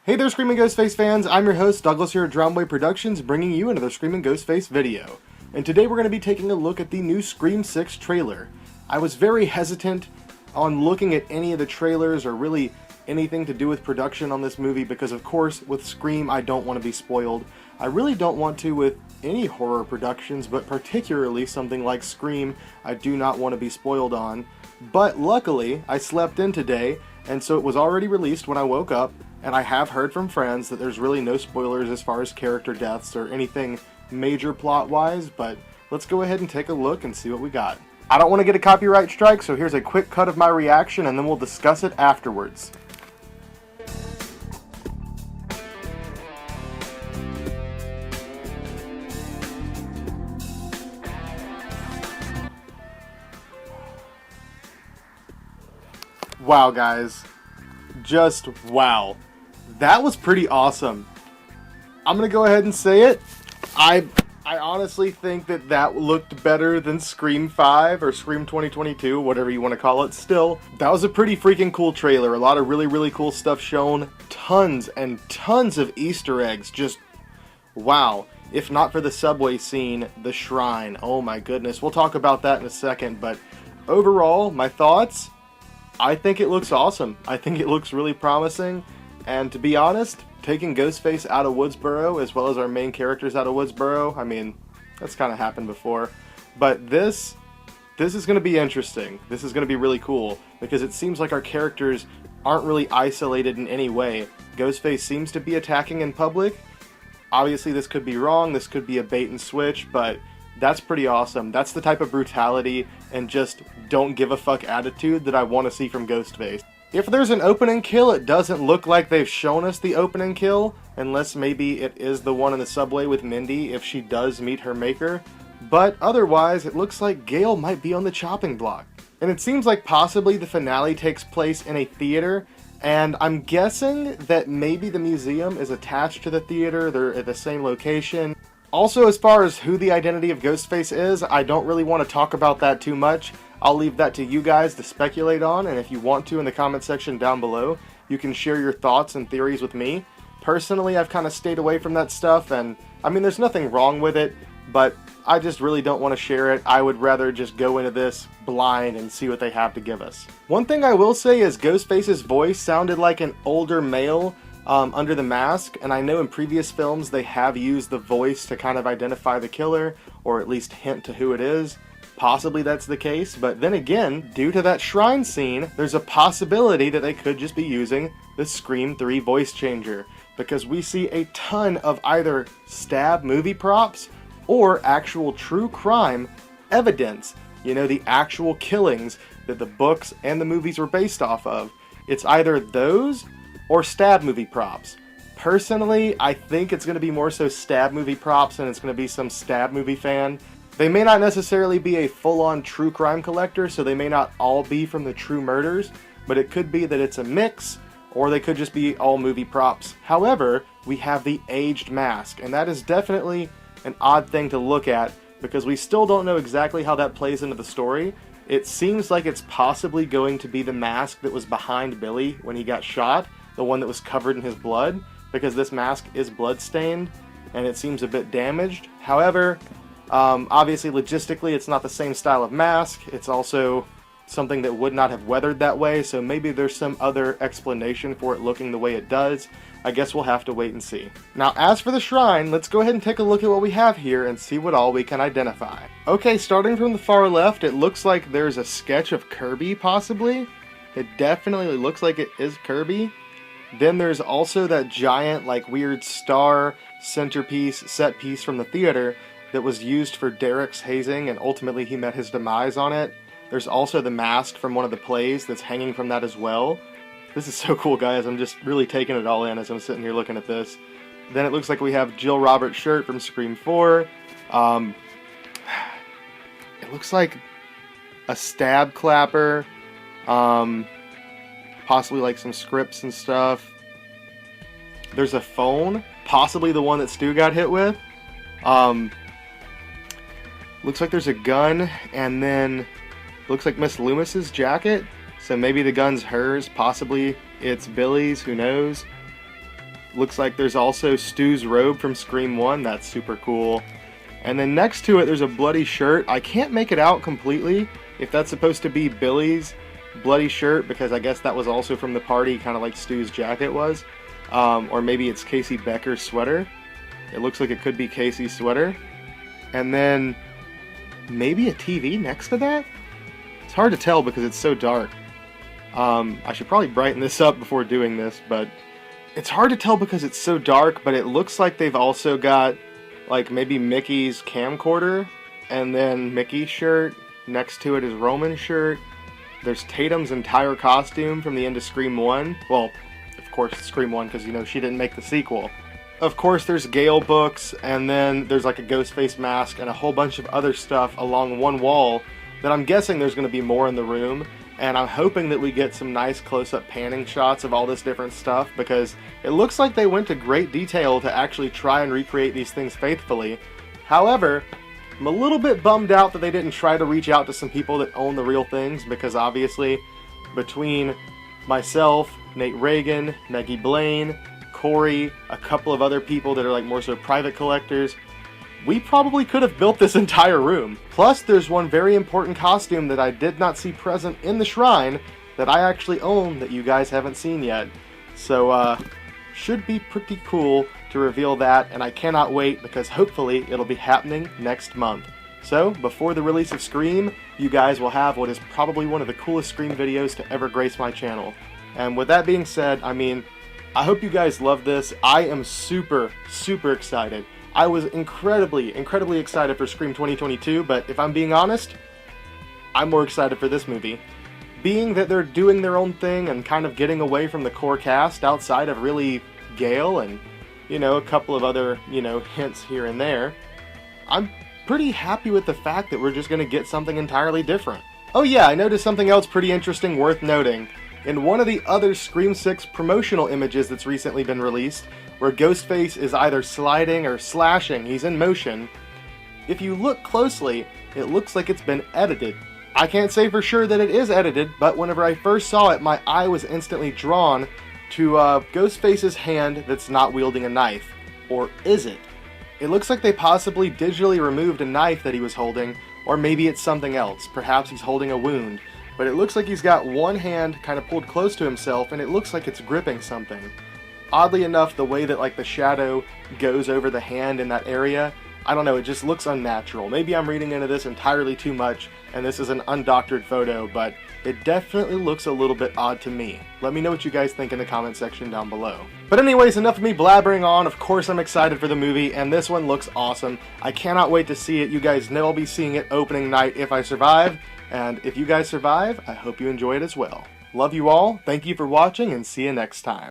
Hey there, Screaming Ghostface fans. I'm your host, Douglas here at Drownboy Productions, bringing you another Screaming Ghostface video. And today we're going to be taking a look at the new Scream 6 trailer. I was very hesitant on looking at any of the trailers or really anything to do with production on this movie because, of course, with Scream, I don't want to be spoiled. I really don't want to with any horror productions, but particularly something like Scream, I do not want to be spoiled on. But luckily, I slept in today, and so it was already released when I woke up, and I have heard from friends that there's really no spoilers as far as character deaths or anything major plot-wise, but let's go ahead and take a look and see what we got. I don't want to get a copyright strike, so here's a quick cut of my reaction, and then we'll discuss it afterwards. Wow, guys. Just wow. That was pretty awesome. I'm gonna go ahead and say it. I honestly think that looked better than Scream 5 or Scream 2022, whatever you want to call it. Still, that was a pretty freaking cool trailer. A lot of really cool stuff shown. Tons and tons of Easter eggs. Just wow. If not for the subway scene, the shrine. Oh my goodness. We'll talk about that in a second, but overall, my thoughts, I think it looks awesome. I think it looks really promising. And to be honest, taking Ghostface out of Woodsboro, as well as our main characters out of Woodsboro, I mean, that's kind of happened before. But this is going to be interesting. This is going to be really cool, because it seems like our characters aren't really isolated in any way. Ghostface seems to be attacking in public. Obviously, this could be wrong. This could be a bait and switch, but that's pretty awesome. That's the type of brutality and just don't give a fuck attitude that I want to see from Ghostface. If there's an opening kill, it doesn't look like they've shown us the opening kill, unless maybe it is the one in the subway with Mindy if she does meet her maker. But otherwise, it looks like Gale might be on the chopping block. And it seems like possibly the finale takes place in a theater, and I'm guessing that maybe the museum is attached to the theater, they're at the same location. Also, as far as who the identity of Ghostface is, I don't really want to talk about that too much. I'll leave that to you guys to speculate on, and if you want to in the comment section down below, you can share your thoughts and theories with me. Personally, I've kind of stayed away from that stuff, and I mean, there's nothing wrong with it, but I just really don't want to share it. I would rather just go into this blind and see what they have to give us. One thing I will say is Ghostface's voice sounded like an older male under the mask, and I know in previous films they have used the voice to kind of identify the killer, or at least hint to who it is. Possibly that's the case, but then again, due to that shrine scene, there's a possibility that they could just be using the Scream 3 voice changer, because we see a ton of either stab movie props or actual true crime evidence. You know, the actual killings that the books and the movies were based off of. It's either those or stab movie props. Personally, I think it's going to be more so stab movie props, and it's going to be some stab movie fan. They may not necessarily be a full-on true crime collector, so they may not all be from the true murders, but it could be that it's a mix, or they could just be all movie props. However, we have the aged mask, and that is definitely an odd thing to look at, because we still don't know exactly how that plays into the story. It seems like it's possibly going to be the mask that was behind Billy when he got shot, the one that was covered in his blood, because this mask is blood-stained, and it seems a bit damaged. However, obviously, logistically, it's not the same style of mask. It's also something that would not have weathered that way, so maybe there's some other explanation for it looking the way it does. I guess we'll have to wait and see. Now, as for the shrine, let's go ahead and take a look at what we have here and see what all we can identify. Okay, starting from the far left, it looks like there's a sketch of Kirby, possibly. It definitely looks like it is Kirby. Then there's also that giant, like, weird star centerpiece, set piece from the theater that was used for Derek's hazing, and ultimately he met his demise on it. There's also the mask from one of the plays that's hanging from that as well. This is so cool, guys. I'm just really taking it all in as I'm sitting here looking at this. Then it looks like we have Jill Roberts' shirt from Scream 4. It looks like a stab clapper. Possibly like some scripts and stuff. There's a phone, possibly the one that Stu got hit with. Looks like there's a gun, and then looks like Miss Loomis's jacket. So maybe the gun's hers, possibly it's Billy's, who knows. Looks like there's also Stu's robe from Scream 1. That's super cool. And then next to it, there's a bloody shirt. I can't make it out completely if that's supposed to be Billy's bloody shirt, because I guess that was also from the party, kind of like Stu's jacket was. Or maybe it's Casey Becker's sweater. It looks like it could be Casey's sweater. And then maybe a TV next to that? It's hard to tell because it's so dark. I should probably brighten this up before doing this, but it's hard to tell because it's so dark, but it looks like they've also got like maybe Mickey's camcorder, and then Mickey's shirt. Next to it is Roman's shirt. There's Tatum's entire costume from the end of Scream 1. Well, of course Scream 1, because, you know, she didn't make the sequel. Of course there's Gale books, and then there's like a Ghostface mask and a whole bunch of other stuff along one wall that I'm guessing there's going to be more in the room. And I'm hoping that we get some nice close-up panning shots of all this different stuff, because it looks like they went to great detail to actually try and recreate these things faithfully. However, I'm a little bit bummed out that they didn't try to reach out to some people that own the real things, because obviously between myself, Nate Reagan, Maggie Blaine, Corey, a couple of other people that are like more so private collectors, we probably could have built this entire room. Plus, there's one very important costume that I did not see present in the shrine that I actually own that you guys haven't seen yet. So, should be pretty cool to reveal that, and I cannot wait because hopefully it'll be happening next month. So, before the release of Scream, you guys will have what is probably one of the coolest Scream videos to ever grace my channel. And with that being said, I mean, I hope you guys love this. I am super, super excited. I was incredibly excited for Scream 2022, but if I'm being honest, I'm more excited for this movie. Being that they're doing their own thing and kind of getting away from the core cast outside of really Gale and, you know, a couple of other, you know, hints here and there, I'm pretty happy with the fact that we're just going to get something entirely different. Oh yeah, I noticed something else pretty interesting worth noting. In one of the other Scream 6 promotional images that's recently been released, where Ghostface is either sliding or slashing, he's in motion, if you look closely, it looks like it's been edited. I can't say for sure that it is edited, but whenever I first saw it, my eye was instantly drawn to Ghostface's hand that's not wielding a knife. Or is it? It looks like they possibly digitally removed a knife that he was holding, or maybe it's something else. Perhaps he's holding a wound. But it looks like he's got one hand kind of pulled close to himself, and it looks like it's gripping something. Oddly enough, the way that like the shadow goes over the hand in that area, I don't know, it just looks unnatural. Maybe I'm reading into this entirely too much, and this is an undoctored photo, but it definitely looks a little bit odd to me. Let me know what you guys think in the comment section down below. But anyways, enough of me blabbering on. Of course I'm excited for the movie, and this one looks awesome. I cannot wait to see it. You guys know I'll be seeing it opening night if I survive, and if you guys survive, I hope you enjoy it as well. Love you all, thank you for watching, and see you next time.